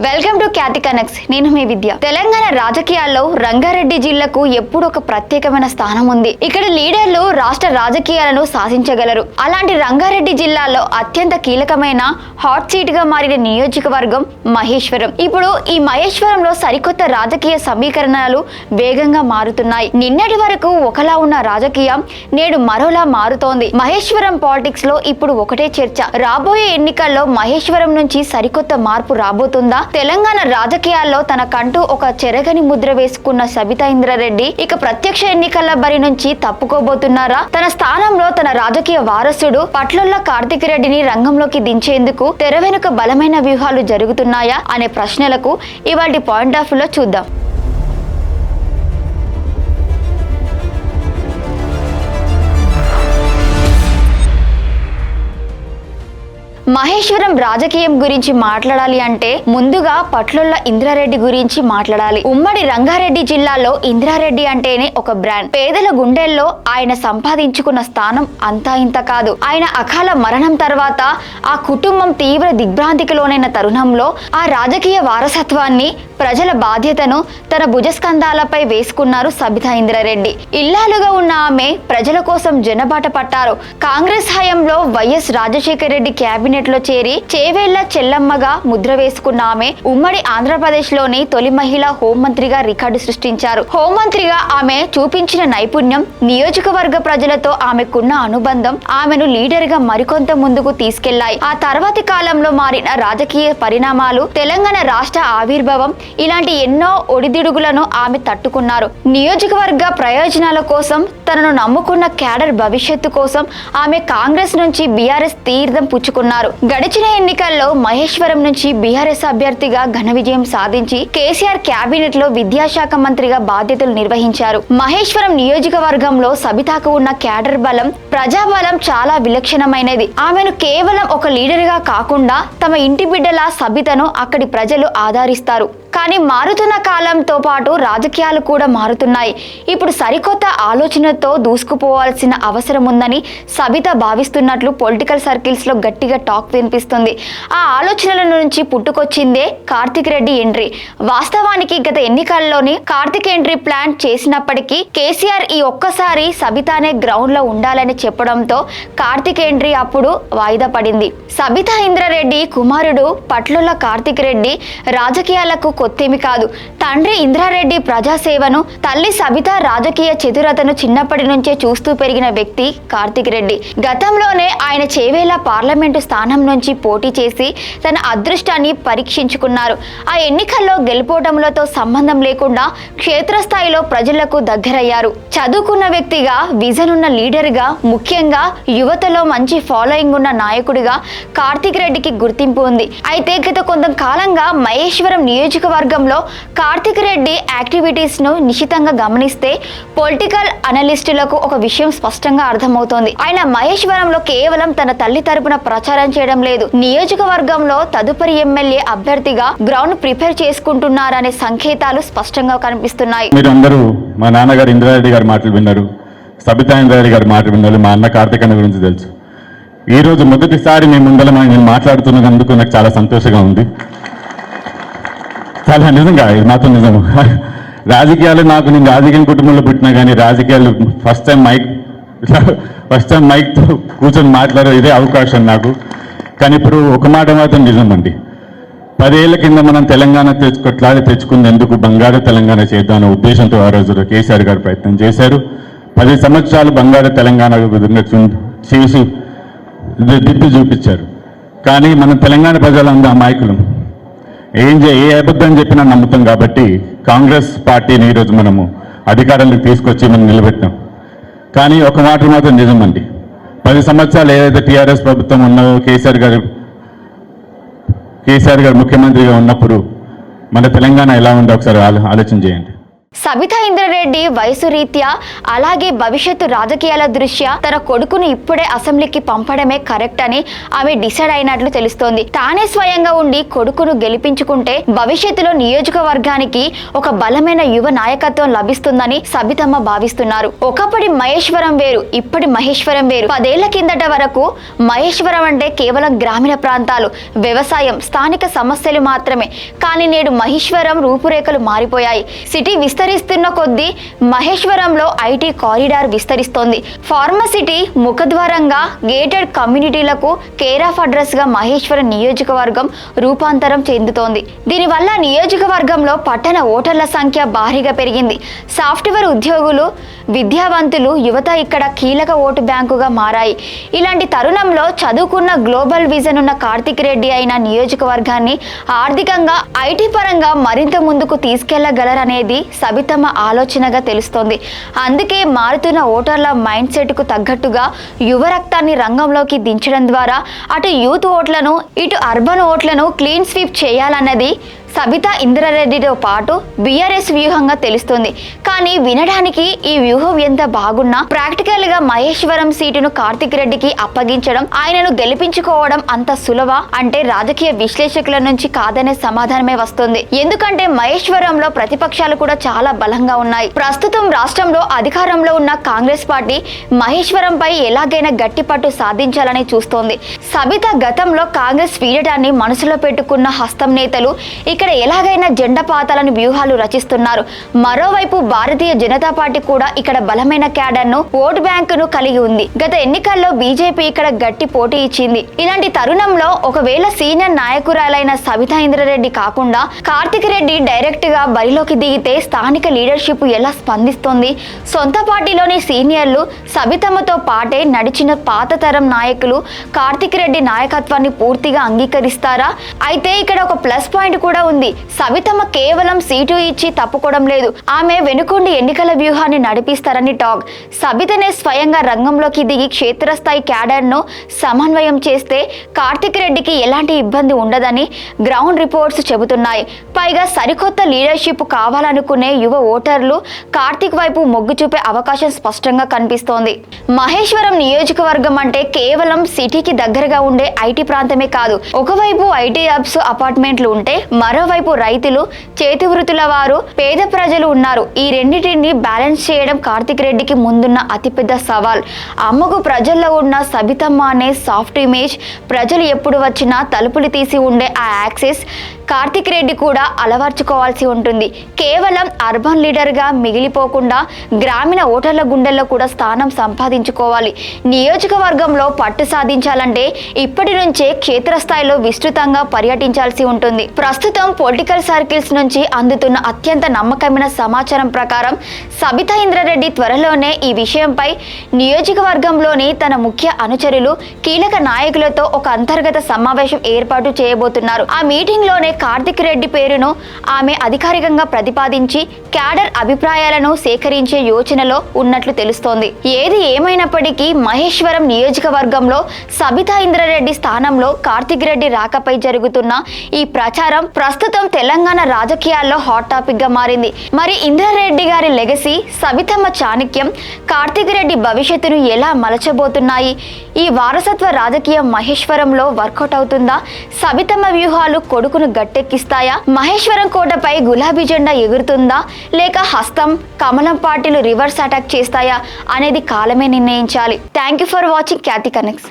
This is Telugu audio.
Welcome to Khyati connects. నేను మీ విద్య. తెలంగాణ రాజకీయాల్లో రంగారెడ్డి జిల్లాకు ఎప్పుడు ఒక ప్రత్యేకమైన స్థానం ఉంది. ఇక్కడ లీడర్లు రాష్ట్ర రాజకీయాలను శాసించగలరు. అలాంటి రంగారెడ్డి జిల్లాలో అత్యంత కీలకమైన హాట్ సీట్ గా మారిన నియోజకవర్గం మహేశ్వరం. ఇప్పుడు ఈ మహేశ్వరంలో సరికొత్త రాజకీయ సమీకరణాలు వేగంగా మారుతున్నాయి. నిన్నటి వరకు ఒకలా ఉన్న రాజకీయం నేడు మరోలా మారుతోంది. మహేశ్వరం పాలిటిక్స్ లో ఇప్పుడు ఒకటే చర్చ. రాబోయే ఎన్నికల్లో మహేశ్వరం నుంచి సరికొత్త మార్పు రాబోతుందా? తెలంగాణ రాజకీయాల్లో తనకంటూ ఒక చెరగని ముద్ర వేసుకున్న సబితా ఇంద్రారెడ్డి ఇక ప్రత్యక్ష ఎన్నికల బరి నుంచి తప్పుకోబోతున్నారా? తన స్థానంలో తన రాజకీయ వారసుడు పట్లొల్ల కార్తిక్ రెడ్డిని రంగంలోకి దించేందుకు తెర వెనుక బలమైన వ్యూహాలు జరుగుతున్నాయా అనే ప్రశ్నలకు ఇవాళ పాయింట్ ఆఫ్ వ్యూలో చూద్దాం. మహేశ్వరం రాజకీయం గురించి మాట్లాడాలి అంటే ముందుగా పట్లొల్ల ఇంద్రారెడ్డి గురించి మాట్లాడాలి. ఉమ్మడి రంగారెడ్డి జిల్లాలో ఇంద్రారెడ్డి అంటేనే ఒక బ్రాండ్. పేదల గుండెల్లో ఆయన సంపాదించుకున్న స్థానం అంతా ఇంత కాదు. ఆయన అకాల మరణం తర్వాత ఆ కుటుంబం తీవ్ర దిగ్భ్రాంతికి లోనైన తరుణంలో ఆ రాజకీయ వారసత్వాన్ని, ప్రజల బాధ్యతను తన భుజస్కంధాలపై వేసుకున్నారు సబితా ఇంద్రారెడ్డి. ఇల్లాలుగా ఉన్న ఆమె ప్రజల కోసం జనబాట పట్టారు. కాంగ్రెస్ హయాంలో వైఎస్ రాజశేఖర రెడ్డి క్యాబినెట్ లో చేరి చేవేళ్ల చెల్లమ్మగా ముద్ర వేసుకున్న ఆమె ఉమ్మడి ఆంధ్రప్రదేశ్ లోని తొలి మహిళా హోంమంత్రిగా రికార్డు సృష్టించారు. హోంమంత్రిగా ఆమె చూపించిన నైపుణ్యం, నియోజకవర్గ ప్రజలతో ఆమెకున్న అనుబంధం ఆమెను లీడర్ గా మరికొంత ముందుకు తీసుకెళ్లాయి. ఆ తర్వాతి కాలంలో మారిన రాజకీయ పరిణామాలు, తెలంగాణ రాష్ట్ర ఆవిర్భావం ఇలాంటి ఎన్నో ఒడిదిడుగులను ఆమె తట్టుకున్నారు. నియోజకవర్గ ప్రయోజనాల కోసం, తనను నమ్ముకున్న క్యాడర్ భవిష్యత్తు కోసం ఆమె కాంగ్రెస్ నుంచి బీఆర్ఎస్ తీర్థం పుచ్చుకున్నారు. గడిచిన ఎన్నికల్లో మహేశ్వరం నుంచి బీఆర్ఎస్ అభ్యర్థిగా ఘన విజయం సాధించి కేసీఆర్ క్యాబినెట్ లో విద్యాశాఖ మంత్రిగా బాధ్యతలు నిర్వహించారు. మహేశ్వరం నియోజకవర్గంలో సబితాకు ఉన్న క్యాడర్ బలం, ప్రజాబలం చాలా విలక్షణమైనది. ఆమెను కేవలం ఒక లీడర్ గా కాకుండా తమ ఇంటి బిడ్డలా సబితను అక్కడి ప్రజలు ఆదరిస్తారు. కానీ మారుతున్న కాలంతో పాటు రాజకీయాలు కూడా మారుతున్నాయి. ఇప్పుడు సరికొత్త ఆలోచనతో దూసుకుపోవాల్సిన అవసరం ఉందని సబిత భావిస్తున్నట్లు పొలిటికల్ సర్కిల్స్ లో గట్టిగా టాక్ వినిపిస్తుంది. ఆ ఆలోచనల నుంచి పుట్టుకొచ్చిందే కార్తిక్ రెడ్డి ఎంట్రీ. వాస్తవానికి గత ఎన్నికల్లోని కార్తిక్ ఎంట్రీ ప్లాన్ చేసినప్పటికీ కేసీఆర్ ఈ ఒక్కసారి సబితానే గ్రౌండ్ లో ఉండాలని చెప్పడంతో కార్తిక్ ఎంట్రీ అప్పుడు వాయిదా పడింది. సబితా ఇంద్రారెడ్డి కుమారుడు పట్లొల్ల కార్తిక్ రెడ్డి రాజకీయాలకు కొత్తేమి కాదు. తండ్రి ఇంద్రారెడ్డి ప్రజాసేవను, తల్లి సబిత రాజకీయ చతురతను చిన్నప్పటి నుంచే చూస్తూ పెరిగిన వ్యక్తి కార్తిక్ రెడ్డి. గతంలోనే ఆయన చేవేళ్ల పార్లమెంటు స్థానం నుంచి పోటీ చేసి తన అదృష్టాన్ని పరీక్షించుకున్నారు. ఆ ఎన్నికల్లో గెలుపోవటంలతో సంబంధం లేకుండా క్షేత్రస్థాయిలో ప్రజలకు దగ్గరయ్యారు. చదువుకున్న వ్యక్తిగా, విజన్ ఉన్న లీడర్ గా, ముఖ్యంగా యువతలో మంచి ఫాలోయింగ్ ఉన్న నాయకుడిగా కార్తిక్ రెడ్డికి గుర్తింపు ఉంది. అయితే గత కొంతకాలంగా మహేశ్వరం నియోజకవర్గంలో కార్తిక్ రెడ్డి యాక్టివిటీస్ ను నిశితంగా గమనిస్తే పొలిటికల్ అనలిస్టులకు ఒక విషయం స్పష్టంగా అర్థమవుతోంది. ఆయన మహేశ్వరంలో కేవలం తన తల్లి తరపున ప్రచారం చేయడం లేదు, నియోజకవర్గంలో తదుపరి ఎమ్మెల్యే అభ్యర్థిగా గ్రౌండ్ ప్రిపేర్ చేసుకుంటున్నారనే సంకేతాలు స్పష్టంగా కనిపిస్తున్నాయి. మీరందరూ మా నాన్నగారు ఇంద్రారెడ్డి గారి మాటలు విన్నారు, సబితా ఇంద్రారెడ్డి గారి మాటలు విన్నారు, మా అన్న కార్తిక్ అన్న గురించి తెలుసు. ఈ రోజు మొదటిసారి మీ ముందర నేను మాట్లాడుతున్నందుకు నాకు చాలా సంతోషంగా ఉంది. చాలా నిజంగా ఇది మాత్రం నిజం. రాజకీయాలు నేను రాజకీయ కుటుంబంలో పుట్టినా కానీ రాజకీయాలు ఫస్ట్ టైం మైక్తో కూర్చొని మాట్లాడే ఇదే అవకాశం నాకు. కానీ ఇప్పుడు ఒక మాట మాత్రం నిజం అండి. 10 ఏళ్ల కింద మనం తెలంగాణ తెచ్చుకుంది ఎందుకు, బంగారు తెలంగాణ చేద్దామనే ఉద్దేశంతో ఆ రోజు కేసీఆర్ గారు ప్రయత్నం చేశారు. 10 సంవత్సరాలు బంగారు తెలంగాణ విధంగా చేసి దిద్దు చూపించారు. కానీ మనం తెలంగాణ ప్రజలందరూ అమాయకులం, ఏ అబద్ధం చెప్పినా నమ్ముతాం. కాబట్టి కాంగ్రెస్ పార్టీని ఈరోజు మనము అధికారంలోకి తీసుకొచ్చి మనం నిలబెట్టాం. కానీ ఒక మాట మాత్రం నిజమండి, 10 సంవత్సరాలు ఏదైతే టీఆర్ఎస్ ప్రభుత్వం ఉన్నదో, కేసీఆర్ గారు ముఖ్యమంత్రిగా ఉన్నప్పుడు మన తెలంగాణ ఎలా ఉందో ఒకసారి ఆలోచన చేయండి. సబితా ఇంద్రారెడ్డి వయసు రీత్యా అలాగే భవిష్యత్తు రాజకీయాల దృష్ట్యా తన కొడుకును ఇప్పుడే అసెంబ్లీకి పంపడమే కరెక్ట్ అని ఆమె డిసైడ్ అయినట్లు తెలుస్తోంది. తానే స్వయంగా ఉండి కొడుకును గెలిపించుకుంటే భవిష్యత్తులో నియోజకవర్గానికి ఒక బలమైన యువ నాయకత్వం లభిస్తుందని సబితమ్మ భావిస్తున్నారు. ఒకప్పటి మహేశ్వరం వేరు, ఇప్పటి మహేశ్వరం వేరు. 10 ఏళ్ల కిందట వరకు మహేశ్వరం అంటే కేవలం గ్రామీణ ప్రాంతాలు, వ్యవసాయం, స్థానిక సమస్యలు మాత్రమే. కానీ నేడు మహేశ్వరం రూపురేఖలు మారిపోయాయి. సిటీ విస్తరిస్తున్న కొద్దీ మహేశ్వరంలో ఐటీ కారిడార్ విస్తరిస్తోంది. ఫార్మసిటీ ముఖద్వారంగా గేటెడ్ కమ్యూనిటీలకు కేర్ ఆఫ్ అడ్రస్ గా మహేశ్వరం నియోజకవర్గం రూపాంతరం చెందుతోంది. దీనివల్ల నియోజకవర్గంలో పట్టణ ఓటర్ల సంఖ్య భారీగా పెరిగింది. సాఫ్ట్వేర్ ఉద్యోగులు, విద్యావంతులు, యువత ఇక్కడ కీలక ఓటు బ్యాంకుగా మారాయి. ఇలాంటి తరుణంలో చదువుకున్న గ్లోబల్ విజన్ ఉన్న కార్తిక్ రెడ్డి అయిన నియోజకవర్గాన్ని ఆర్థికంగా, ఐటీ పరంగా మరింత ముందుకు తీసుకెళ్లగలరనేది సబితమ్మ ఆలోచనగా తెలుస్తోంది. అందుకే మారుతున్న ఓటర్ల మైండ్ సెట్ కు తగ్గట్టుగా యువ రక్తాన్ని రంగంలోకి దించడం ద్వారా అటు యూత్ ఓట్లను, ఇటు అర్బన్ ఓట్లను క్లీన్ స్వీప్ చేయాలన్నది సబితా ఇంద్రారెడ్డితో పాటు బీఆర్ఎస్ వ్యూహంగా తెలుస్తుంది. కానీ వినడానికి ఈ వ్యూహం ఎంత బాగున్నా ప్రాక్టికల్ గా మహేశ్వరం సీటును కార్తిక్ రెడ్డికి అప్పగించడం, ఆయనను గెలిపించుకోవడం అంత సులభ అంటే రాజకీయ విశ్లేషకుల నుంచి కాదనే సమాధానమే వస్తుంది. ఎందుకంటే మహేశ్వరంలో ప్రతిపక్షాలు కూడా చాలా బలంగా ఉన్నాయి. ప్రస్తుతం రాష్ట్రంలో అధికారంలో ఉన్న కాంగ్రెస్ పార్టీ మహేశ్వరంపై ఎలాగైనా గట్టి పట్టు సాధించాలని చూస్తోంది. సబిత గతంలో కాంగ్రెస్ వీడటాన్ని మనసులో పెట్టుకున్న హస్తం నేతలు ఇక్కడ ఎలాగైనా జెండా పాతాలని వ్యూహాలు రచిస్తున్నారు. మరోవైపు భారతీయ జనతా పార్టీ కూడా ఇక్కడ బలమైన క్యాడర్ను, ఓటు బ్యాంకును కలిగి ఉంది. గత ఎన్నికల్లో బీజేపీ ఇక్కడ గట్టి పోటీ ఇచ్చింది. ఇలాంటి తరుణంలో ఒకవేళ సీనియర్ నాయకురాలైన సబితా ఇంద్రారెడ్డి కాకుండా కార్తిక్ రెడ్డి డైరెక్ట్ గా బరిలోకి దిగితే స్థానిక లీడర్షిప్ ఎలా స్పందిస్తోంది? సొంత పార్టీలోని సీనియర్లు, సబితమ్మతో పాటే నడిచిన పాత తరం నాయకులు కార్తిక్ రెడ్డి నాయకత్వాన్ని పూర్తిగా అంగీకరిస్తారా? అయితే ఇక్కడ ఒక ప్లస్ పాయింట్ కూడా ఉంది. సబితమ్మ కేవలం సీటు ఇచ్చి తప్పుకోవడం లేదు. ఆమె వెనుకొండి ఎన్నికల వ్యూహాన్ని నడిపిస్తారని టాక్. సబితనే స్వయంగా రంగంలోకి దిగి క్షేత్రస్థాయి క్యాడర్ ను సమన్వయం చేస్తే కార్తిక్ రెడ్డికి ఎలాంటి ఇబ్బంది ఉండదని గ్రౌండ్ రిపోర్ట్స్ చెబుతున్నాయి. పైగా సరికొత్త లీడర్షిప్ కావాలనుకునే యువ ఓటర్లు కార్తిక్ వైపు మొగ్గు చూపే అవకాశం స్పష్టంగా కనిపిస్తోంది. మహేశ్వరం నియోజకవర్గం అంటే కేవలం సిటీకి దగ్గరగా ఉండే ఐటీ ప్రాంతమే కాదు. ఒకవైపు ఐటీ హబ్స్, అపార్ట్మెంట్లు ఉంటే మరోవైపు రైతులు, చేతి వృత్తుల వారు, పేద ప్రజలు ఉన్నారు. ఈ రెండింటిని బ్యాలెన్స్ చేయడం కార్తిక్ రెడ్డికి ముందున్న అతిపెద్ద సవాల్. అమ్మకు ప్రజల్లో ఉన్న సబితమ్మ అనే సాఫ్ట్ ఇమేజ్, ప్రజలు ఎప్పుడు వచ్చినా తలుపులు తీసి ఉండే ఆ యాక్సెస్ కార్తిక్ రెడ్డి కూడా అలవర్చుకోవాల్సి ఉంటుంది. కేవలం అర్బన్ లీడర్గా మిగిలిపోకుండా గ్రామీణ ఓటర్ల గుండెల్లో కూడా స్థానం సంపాదించుకోవాలి. నియోజకవర్గంలో పట్టు సాధించాలంటే ఇప్పటి నుంచే క్షేత్రస్థాయిలో విస్తృతంగా పర్యటించాల్సి ఉంటుంది. ప్రస్తుతం పొలిటికల్ సర్కిల్స్ నుంచి అందుతున్న అత్యంత నమ్మకమైన సమాచారం ప్రకారం సబితా ఇంద్రారెడ్డి త్వరలోనే ఈ విషయంపై నియోజకవర్గంలోని తన ముఖ్య అనుచరులు, కీలక నాయకులతో ఒక అంతర్గత సమావేశం ఏర్పాటు చేయబోతున్నారు. ఆ మీటింగ్ లోనే కార్తిక్ రెడ్డి పేరును ఆమె అధికారికంగా ప్రతిపాదించి క్యాడర్ అభిప్రాయాలను సేకరించే యోచనలో ఉన్నట్లు తెలుస్తోంది. ఏది ఏమైనప్పటికీ మహేశ్వరం నియోజకవర్గంలో సబితా ఇంద్రారెడ్డి స్థానంలో కార్తిక్ రెడ్డి రాకపై జరుగుతున్న ఈ ప్రచారం ప్రస్తుతం తెలంగాణ రాజకీయాల్లో హాట్ టాపిక్ గా మారింది. మరి ఇంద్రారెడ్డి గారి లెగసీ, సబితమ్మ చాణక్యం కార్తిక్ రెడ్డి భవిష్యత్తును ఎలా మలచబోతున్నాయి? ఈ వారసత్వ రాజకీయం మహేశ్వరంలో వర్కౌట్ అవుతుందా? సబితమ్మ వ్యూహాలు కొడుకును గట్టెక్కిస్తాయా? మహేశ్వరం కోటపై గులాబీ జెండా ఎగురుతుందా, లేక హస్తం, కమలం పార్టీలు రివర్స్ అటాక్ చేస్తాయా అనేది కాలమే నిర్ణయించాలి. Thank you for watching Khyati connects.